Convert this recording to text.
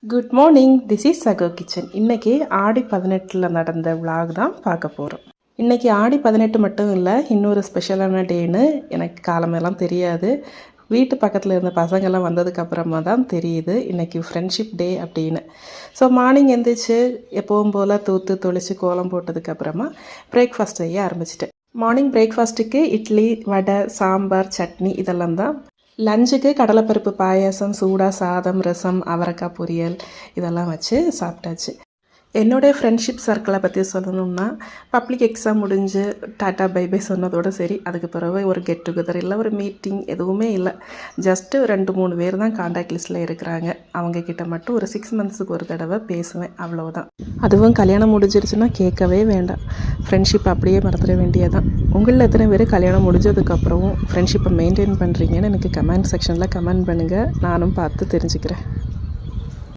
Good morning, this is சகோ kitchen. இன்றைக்கி ஆடி 18 நடந்த விலாக் தான் பார்க்க போகிறோம். இன்றைக்கி ஆடி 18 மட்டும் இல்லை, இன்னொரு ஸ்பெஷலான டேன்னு எனக்கு காலமெல்லாம் தெரியாது. வீட்டு பக்கத்தில் இருந்த பசங்கள்லாம் வந்ததுக்கப்புறமா தான் தெரியுது இன்றைக்கி ஃப்ரெண்ட்ஷிப் டே அப்படின்னு. ஸோ மார்னிங் எழுந்திரிச்சு எப்பவும் போல் தூத்து தொளிச்சு கோலம் போட்டதுக்கப்புறமா பிரேக்ஃபாஸ்ட் செய்ய ஆரம்பிச்சிட்டேன். மார்னிங் பிரேக்ஃபாஸ்ட்டுக்கு இட்லி, வடை, சாம்பார், சட்னி இதெல்லாம் தான். லஞ்சுக்கு கடலைப்பருப்பு பாயாசம், சூடாக சாதம், ரசம், அவரைக்காய் பொரியல் இதெல்லாம் வச்சு சாப்பிட்டாச்சு. என்னுடைய ஃப்ரெண்ட்ஷிப் சர்க்கிளை பற்றி சொல்லணும்னா, பப்ளிக் எக்ஸாம் முடிஞ்சு டாட்டா பை பை சொன்னதோடு சரி. அதுக்கு பிறகு ஒரு கெட் டுகெதர் இல்லை, ஒரு மீட்டிங் எதுவுமே இல்லை. ஜஸ்ட்டு 2-3 பேர் தான் காண்டாக்ட் லிஸ்ட்டில் இருக்கிறாங்க. அவங்கக்கிட்ட மட்டும் ஒரு 6 மந்த்ஸுக்கு ஒரு தடவை பேசுவேன், அவ்வளோதான். அதுவும் கல்யாணம் முடிஞ்சிருச்சுன்னா கேட்கவே வேண்டாம். ஃப்ரெண்ட்ஷிப் அப்படியே மறந்துட வேண்டியதான். உங்களில் எத்தனை பேர் கல்யாணம் முடிஞ்சதுக்கப்புறமும் ஃப்ரெண்ட்ஷிப்பை மெயின்டைன் பண்ணுறீங்கன்னு எனக்கு கமெண்ட் செக்ஷனில் கமெண்ட் பண்ணுங்கள். நானும் பார்த்து தெரிஞ்சுக்கிறேன்.